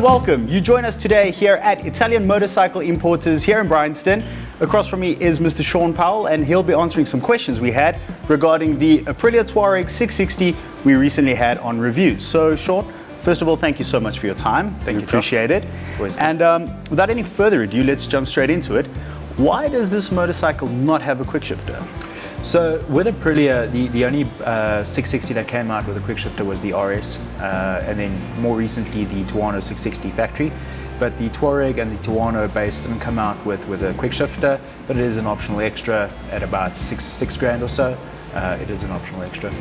welcome. You join us today here at Italian Motorcycle Importers here in Bryanston. Across from me is Mr. Sean Powell, and he'll be answering some questions we had regarding the Aprilia Tuareg 660 we recently had on review. So Sean, first of all, thank you so much for your time. Thank you, appreciate it. And without any further ado, let's jump straight into it. Why does this motorcycle not have a quick shifter? So with Aprilia, the only 660 that came out with a quick shifter was the RS, and then more recently the Tuono 660 factory. But the Tuareg and the Tuono base didn't come out with a quick shifter, but it is an optional extra at about six grand or so. It is an optional extra.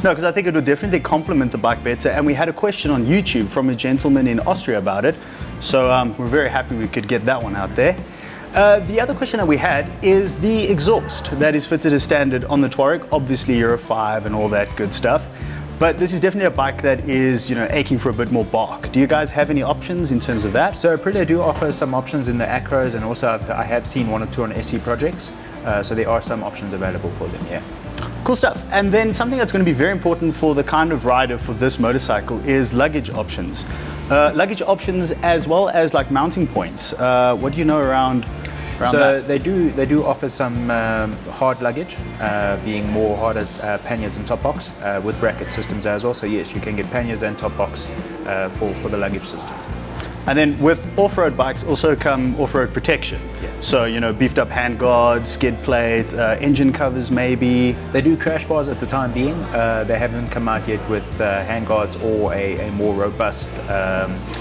No, because I think it would definitely complement the bike better. And we had a question on YouTube from a gentleman in Austria about it. So we're very happy we could get that one out there. The other question that we had is the exhaust that is fitted as standard on the Tuareg, obviously Euro 5 and all that good stuff. But this is definitely a bike that is, aching for a bit more bark. Do you guys have any options in terms of that? So Aprilia do offer some options in the Acros, and also I have seen one or two on SE projects. So there are some options available for them, yeah. Cool stuff. And then something that's going to be very important for the kind of rider for this motorcycle is luggage options. Luggage options as well as like mounting points. What do you know around so that? they do offer some hard luggage, being more harder panniers and top box with bracket systems as well. So yes, you can get panniers and top box for the luggage systems. And then with off-road bikes also come off-road protection. Yeah. So, beefed up hand guards, skid plate, engine covers maybe. They do crash bars at the time being. They haven't come out yet with hand guards or a more robust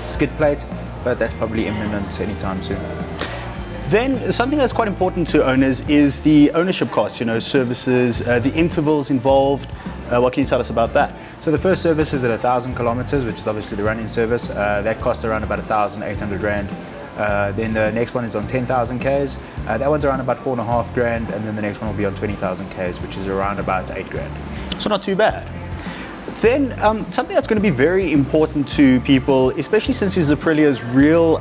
skid plate, but that's probably imminent anytime soon. Then something that's quite important to owners is the ownership costs, services, the intervals involved. What can you tell us about that? So the first service is at 1,000 kilometers, which is obviously the running service. That costs around about 1,800 rand. Then the next one is on 10,000 Ks. That one's around about 4.5 grand, and then the next one will be on 20,000 Ks, which is around about 8 grand. So not too bad. Then something that's going to be very important to people, especially since it's Aprilia's real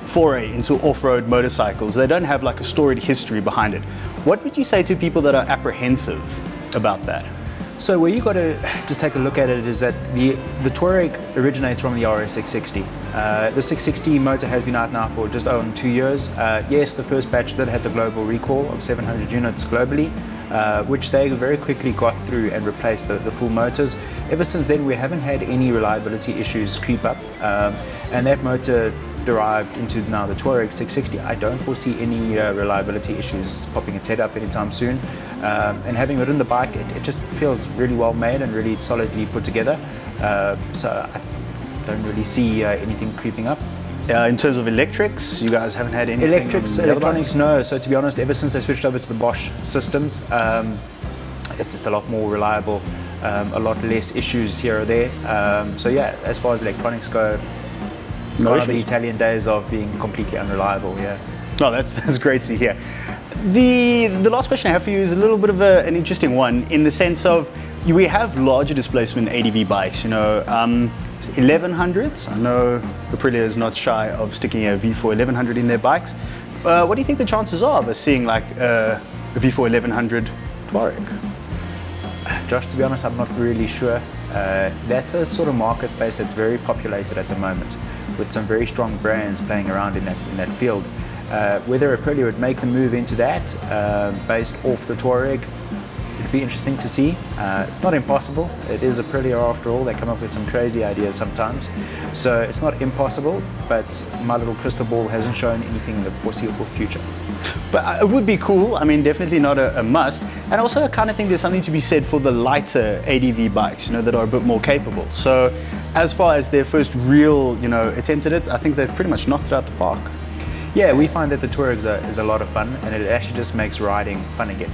foray into off-road motorcycles. They don't have like a storied history behind it. What would you say to people that are apprehensive about that? So where you got to just take a look at it is that the Tuareg originates from the RS 660. The 660 motor has been out now for just over 2 years. Yes, the first batch did have the global recall of 700 units globally, which they very quickly got through and replaced the full motors. Ever since then, we haven't had any reliability issues creep up, and that motor derived into now the Tuareg 660. I don't foresee any reliability issues popping its head up anytime soon. And having ridden the bike, it just feels really well made and really solidly put together. So I don't really see anything creeping up. In terms of electrics, you guys haven't had anything? Electronics, no. So to be honest, ever since they switched over to the Bosch systems, it's just a lot more reliable, a lot less issues here or there. So yeah, as far as electronics go, no the Italian days of being completely unreliable, yeah. Oh, that's great to hear. The last question I have for you is a little bit of an interesting one in the sense of we have larger displacement ADV bikes, 1100s. I know Aprilia is not shy of sticking a V4 1100 in their bikes. What do you think the chances are of us seeing like a V4 1100 Tuareg? Josh, to be honest, I'm not really sure. That's a sort of market space that's very populated at the moment, with some very strong brands playing around in that field. Whether Aprilia would make the move into that based off the Tuareg, it'd be interesting to see. It's not impossible. It is Aprilia after all. They come up with some crazy ideas sometimes. So it's not impossible, but my little crystal ball hasn't shown anything in the foreseeable future. But it would be cool. I mean, definitely not a must. And also I kind of think there's something to be said for the lighter ADV bikes, that are a bit more capable. So as far as their first real, attempt at it, I think they've pretty much knocked it out the park. Yeah, we find that the Tuareg is a lot of fun, and it actually just makes riding fun again.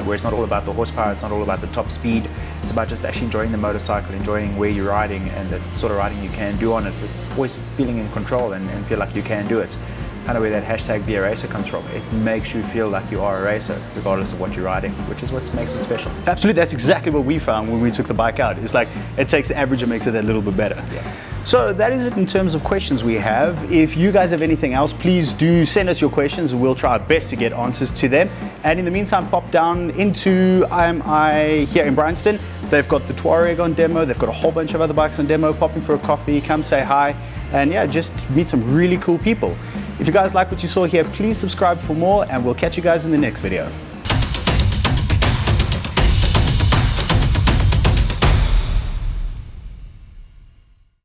Where it's not all about the horsepower, it's not all about the top speed. It's about just actually enjoying the motorcycle, enjoying where you're riding and the sort of riding you can do on it, with always feeling in control and feel like you can do it. Kind of where that hashtag be a racer comes from. It makes you feel like you are a racer, regardless of what you're riding, which is what makes it special. Absolutely, that's exactly what we found when we took the bike out. It's like it takes the average and makes it that little bit better. Yeah. So that is it in terms of questions we have. If you guys have anything else, please do send us your questions and we'll try our best to get answers to them. And in the meantime, pop down into IMI here in Bryanston. They've got the Tuareg on demo, they've got a whole bunch of other bikes on demo. Pop in for a coffee, come say hi, and yeah, just meet some really cool people. If you guys like what you saw here, please subscribe for more, and we'll catch you guys in the next video.